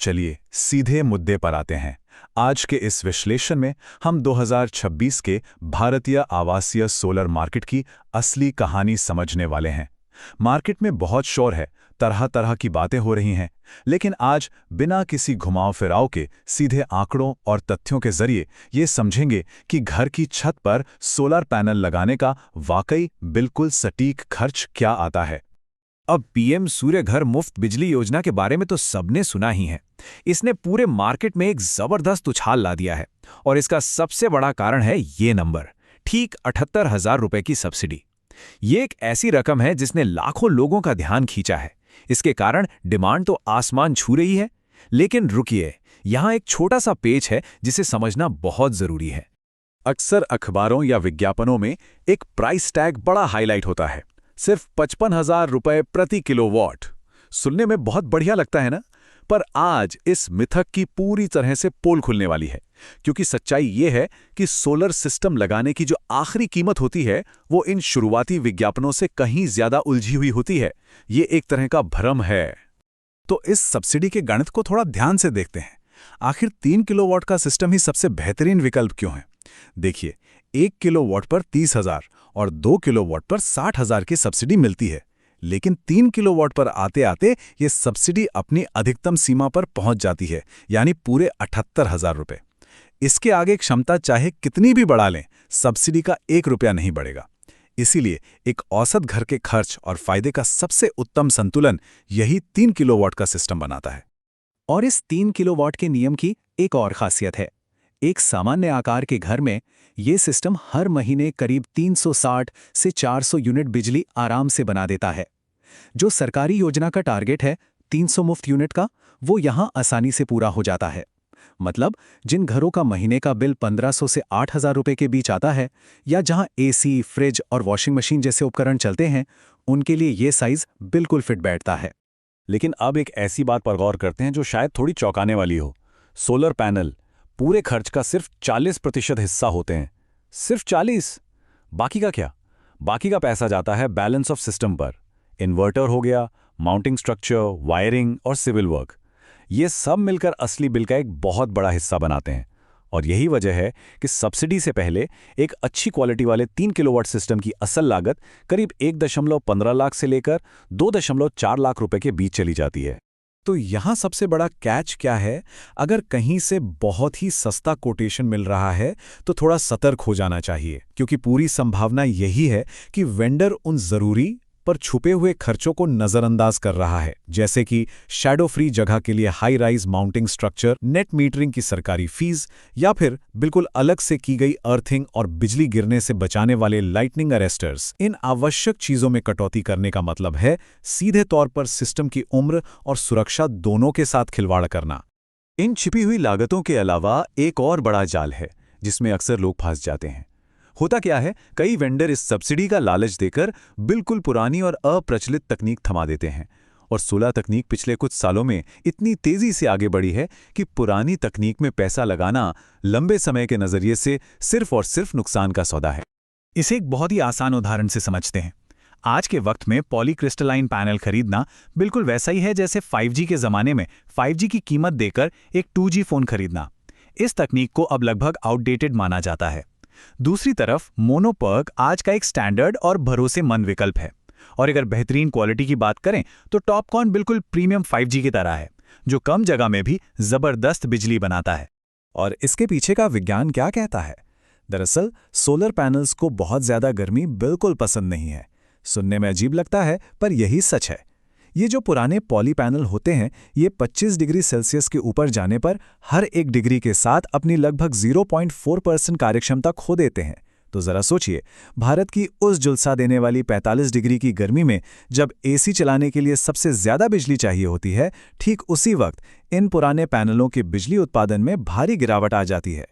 चलिए सीधे मुद्दे पर आते हैं। आज के इस विश्लेषण में हम 2026 के भारतीय आवासीय सोलर मार्केट की असली कहानी समझने वाले हैं। मार्केट में बहुत शोर है, तरह तरह की बातें हो रही हैं, लेकिन आज बिना किसी घुमाव फिराव के सीधे आंकड़ों और तथ्यों के जरिए ये समझेंगे कि घर की छत पर सोलर पैनल लगाने का वाकई बिल्कुल सटीक खर्च क्या आता है। अब पीएम सूर्य घर मुफ्त बिजली योजना के बारे में तो सबने सुना ही है। इसने पूरे मार्केट में एक जबरदस्त उछाल ला दिया है और इसका सबसे बड़ा कारण है ये नंबर, ठीक 78,000 रुपए की सब्सिडी। ये एक ऐसी रकम है जिसने लाखों लोगों का ध्यान खींचा है। इसके कारण डिमांड तो आसमान छू रही है। लेकिन रुकिए, यहाँ एक छोटा सा पेच है जिसे समझना बहुत जरूरी है। अक्सर अखबारों या विज्ञापनों में एक प्राइस टैग बड़ा हाईलाइट होता है, सिर्फ 55,000 रुपए प्रति किलोवाट। सुनने में बहुत बढ़िया लगता है ना, पर आज इस मिथक की पूरी तरह से पोल खुलने वाली है, क्योंकि सच्चाई ये है कि सोलर सिस्टम लगाने की जो आखिरी कीमत होती है वो इन शुरुआती विज्ञापनों से कहीं ज्यादा उलझी हुई होती है। ये एक तरह का भ्रम है। तो इस सब्सिडी के गणित को थोड़ा ध्यान से देखते हैं। आखिर 3 किलोवाट का सिस्टम ही सबसे बेहतरीन विकल्प क्यों है? देखिए, 1 किलोवाट पर 30,000 और 2 किलोवाट पर 60,000 की सब्सिडी मिलती है, लेकिन 3 किलोवाट पर आते आते ये सब्सिडी अपनी अधिकतम सीमा पर पहुंच जाती है, यानी पूरे 78,000 रुपए। इसके आगे क्षमता चाहे कितनी भी बढ़ा लें, सब्सिडी का 1 रुपया नहीं बढ़ेगा। इसीलिए एक औसत घर के खर्च और फायदे का सबसे उत्तम संतुलन यही 3 किलोवाट का सिस्टम बनाता है। और इस 3 किलोवाट के नियम की एक और खासियत है। एक सामान्य आकार के घर में ये सिस्टम हर महीने करीब 360 से 400 यूनिट बिजली आराम से बना देता है। जो सरकारी योजना का टारगेट है 300 मुफ्त यूनिट का, वो यहाँ आसानी से पूरा हो जाता है। मतलब जिन घरों का महीने का बिल 1,500 से 8,000 रुपए के बीच आता है, या जहां एसी, फ्रिज और वॉशिंग मशीन जैसे उपकरण चलते हैं, उनके लिए ये साइज बिल्कुल फिट बैठता है। लेकिन अब एक ऐसी बात पर गौर करते हैं जो शायद थोड़ी चौंकाने वाली हो। सोलर पैनल पूरे खर्च का सिर्फ 40% हिस्सा होते हैं। सिर्फ 40? बाकी का क्या? बाकी का पैसा जाता है बैलेंस ऑफ सिस्टम पर। इन्वर्टर हो गया, माउंटिंग स्ट्रक्चर, वायरिंग और सिविल वर्क, ये सब मिलकर असली बिल का एक बहुत बड़ा हिस्सा बनाते हैं। और यही वजह है कि सब्सिडी से पहले एक अच्छी क्वालिटी वाले 3 किलोवाट सिस्टम की असल लागत करीब 1.15 लाख से लेकर 2.4 लाख रुपए के बीच चली जाती है। तो यहाँ सबसे बड़ा कैच क्या है? अगर कहीं से बहुत ही सस्ता कोटेशन मिल रहा है तो थोड़ा सतर्क हो जाना चाहिए, क्योंकि पूरी संभावना यही है कि वेंडर उन जरूरी पर छुपे हुए खर्चों को नजरअंदाज कर रहा है, जैसे कि शैडो फ्री जगह के लिए high rise mounting structure, net metering की सरकारी फीस, या फिर बिल्कुल अलग से की गई अर्थिंग और बिजली गिरने से बचाने वाले लाइटनिंग अरेस्टर्स। इन आवश्यक चीजों में कटौती करने का मतलब है सीधे तौर पर सिस्टम की उम्र और सुरक्षा दोनों के साथ खिलवाड़ करना। इन छिपी हुई लागतों के अलावा एक और बड़ा जाल है जिसमें अक्सर लोग फंस जाते हैं। होता क्या है, कई वेंडर इस सब्सिडी का लालच देकर बिल्कुल पुरानी और अप्रचलित तकनीक थमा देते हैं। और सोलर तकनीक पिछले कुछ सालों में इतनी तेजी से आगे बढ़ी है कि पुरानी तकनीक में पैसा लगाना लंबे समय के नजरिए से सिर्फ और सिर्फ नुकसान का सौदा है। इसे एक बहुत ही आसान उदाहरण से समझते हैं। आज के वक्त में पॉलीक्रिस्टलाइन पैनल खरीदना बिल्कुल वैसा ही है जैसे 5G के जमाने में 5G की कीमत देकर एक 2G फोन खरीदना। इस तकनीक को अब लगभग आउटडेटेड माना जाता है। दूसरी तरफ मोनोपर्क आज का एक स्टैंडर्ड और भरोसेमंद विकल्प है। और अगर बेहतरीन क्वालिटी की बात करें तो टॉपकॉन बिल्कुल प्रीमियम 5G की तरह है, जो कम जगह में भी जबरदस्त बिजली बनाता है। और इसके पीछे का विज्ञान क्या कहता है? दरअसल सोलर पैनल्स को बहुत ज्यादा गर्मी बिल्कुल पसंद नहीं है। सुनने में अजीब लगता है, पर यही सच है। ये जो पुराने पॉली पैनल होते हैं, ये 25 डिग्री सेल्सियस के ऊपर जाने पर हर 1 डिग्री के साथ अपनी लगभग 0.4% कार्यक्षमता खो देते हैं। तो जरा सोचिए, भारत की उस झुलसा देने वाली 45 डिग्री की गर्मी में जब एसी चलाने के लिए सबसे ज्यादा बिजली चाहिए होती है, ठीक उसी वक्त इन पुराने पैनलों के बिजली उत्पादन में भारी गिरावट आ जाती है।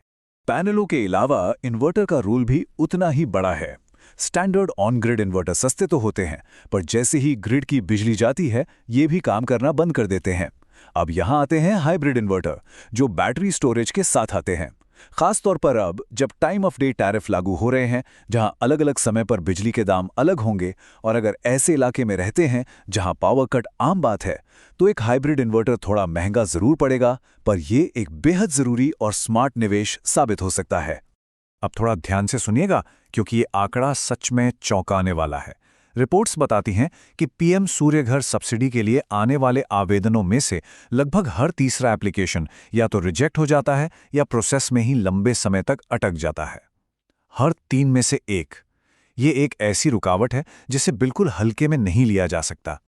पैनलों के अलावा इन्वर्टर का रोल भी उतना ही बड़ा है। स्टैंडर्ड ऑन ग्रिड इन्वर्टर सस्ते तो होते हैं, पर जैसे ही ग्रिड की बिजली जाती है, ये भी काम करना बंद कर देते हैं। अब यहाँ आते हैं हाइब्रिड इन्वर्टर, जो बैटरी स्टोरेज के साथ आते हैं। खास तौर पर अब जब टाइम ऑफ डे टैरिफ लागू हो रहे हैं, जहां अलग अलग समय पर बिजली के दाम अलग होंगे, और अगर ऐसे इलाके में रहते हैं जहां पावर कट आम बात है, तो एक हाइब्रिड इन्वर्टर थोड़ा महंगा जरूर पड़ेगा, पर यह एक बेहद जरूरी और स्मार्ट निवेश साबित हो सकता है। अब थोड़ा ध्यान से सुनिएगा, क्योंकि ये आंकड़ा सच में चौंकाने वाला है। रिपोर्ट्स बताती हैं कि पीएम सूर्य घर सब्सिडी के लिए आने वाले आवेदनों में से लगभग हर तीसरा एप्लीकेशन या तो रिजेक्ट हो जाता है या प्रोसेस में ही लंबे समय तक अटक जाता है। हर 3 में से एक। ये एक ऐसी रुकावट है जिसे बिल्कुल हल्के में नहीं लिया जा सकता।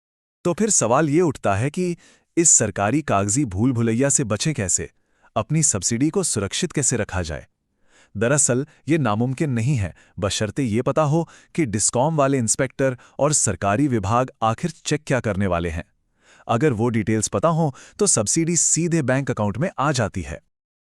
तो फिर सवाल ये उठता है कि इस सरकारी कागजी भूल भुलैया से बचें कैसे? अपनी सब्सिडी को सुरक्षित कैसे रखा जाए? दरअसल ये नामुमकिन नहीं है, बशर्ते ये पता हो कि डिस्कॉम वाले इंस्पेक्टर और सरकारी विभाग आखिर चेक क्या करने वाले हैं। अगर वो डिटेल्स पता हो तो सब्सिडी सीधे बैंक अकाउंट में आ जाती है।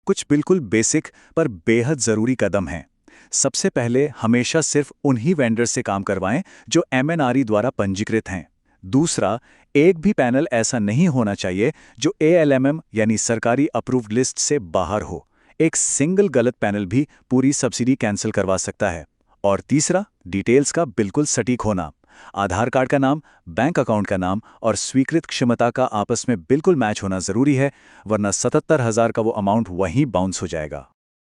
कुछ बिल्कुल बेसिक पर बेहद जरूरी कदम हैं। सबसे पहले हमेशा सिर्फ उन्हीं वेंडर से काम करवाएं जो एमएनआरई द्वारा पंजीकृत हैं। दूसरा, एक भी पैनल ऐसा नहीं होना चाहिए जो एएलएमएम यानी सरकारी अप्रूव्ड लिस्ट से बाहर हो। एक सिंगल गलत पैनल भी पूरी सब्सिडी कैंसिल करवा सकता है। और तीसरा, डिटेल्स का बिल्कुल सटीक होना। आधार कार्ड का नाम, बैंक अकाउंट का नाम और स्वीकृत क्षमता का आपस में बिल्कुल मैच होना जरूरी है, वरना 77,000 का वो अमाउंट वहीं बाउंस हो जाएगा।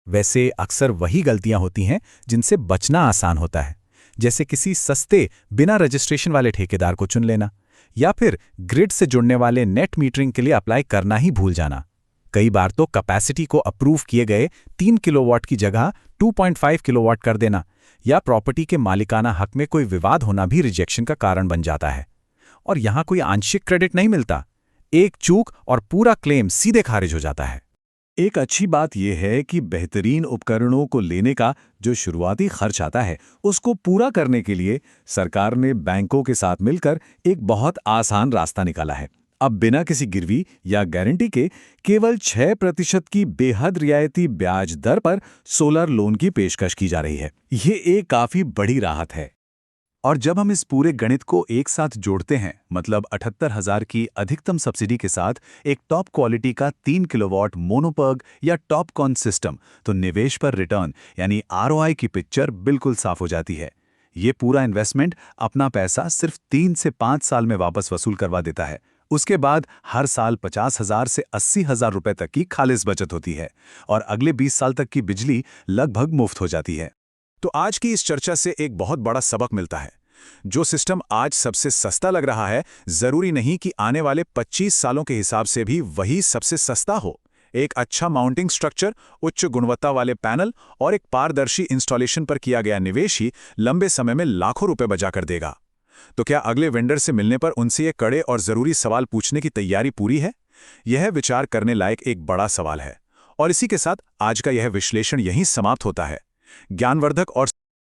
वैसे अक्सर वही गलतियां होती हैं जिनसे बचना आसान होता है, जैसे किसी सस्ते बिना रजिस्ट्रेशन वाले ठेकेदार को चुन लेना या फिर ग्रिड से जुड़ने वाले नेट मीटरिंग के लिए अप्लाई करना ही भूल जाना। कई बार तो कैपेसिटी को अप्रूव किए गए 3 किलोवाट की जगह 2.5 किलोवाट कर देना या प्रॉपर्टी के मालिकाना हक में कोई विवाद होना भी रिजेक्शन का कारण बन जाता है। और यहां कोई आंशिक क्रेडिट नहीं मिलता, एक चूक और पूरा क्लेम सीधे खारिज हो जाता है। एक अच्छी बात यह है कि बेहतरीन उपकरणों को लेने का जो शुरुआती खर्च आता है, उसको पूरा करने के लिए सरकार ने बैंकों के साथ मिलकर एक बहुत आसान रास्ता निकाला है। अब बिना किसी गिरवी या गारंटी के केवल 6% की बेहद रियायती ब्याज दर पर सोलर लोन की पेशकश की जा रही है। ये एक काफी बड़ी राहत है। और जब हम इस पूरे गणित को एक साथ जोड़ते हैं, मतलब 78,000 की अधिकतम सब्सिडी के साथ एक टॉप क्वालिटी का 3 किलोवाट मोनोपर्ग या टॉपकॉन सिस्टम, तो निवेश पर रिटर्न यानी आरओआई की पिक्चर बिल्कुल साफ हो जाती है। ये पूरा इन्वेस्टमेंट अपना पैसा सिर्फ 3 से 5 साल में वापस वसूल करवा देता है। उसके बाद हर साल 50,000 से 80,000 रुपए तक की खालिस बचत होती है और अगले 20 साल तक की बिजली लगभग मुफ्त हो जाती है। तो आज की इस चर्चा से एक बहुत बड़ा सबक मिलता है। जो सिस्टम आज सबसे सस्ता लग रहा है, जरूरी नहीं कि आने वाले 25 सालों के हिसाब से भी वही सबसे सस्ता हो। एक अच्छा माउंटिंग स्ट्रक्चर, उच्च गुणवत्ता वाले पैनल और एक पारदर्शी इंस्टॉलेशन पर किया गया निवेश ही लंबे समय में लाखों रुपए बचा कर देगा। तो क्या अगले वेंडर से मिलने पर उनसे ये कड़े और जरूरी सवाल पूछने की तैयारी पूरी है? यह विचार करने लायक एक बड़ा सवाल है। और इसी के साथ आज का यह विश्लेषण यहीं समाप्त होता है। ज्ञानवर्धक और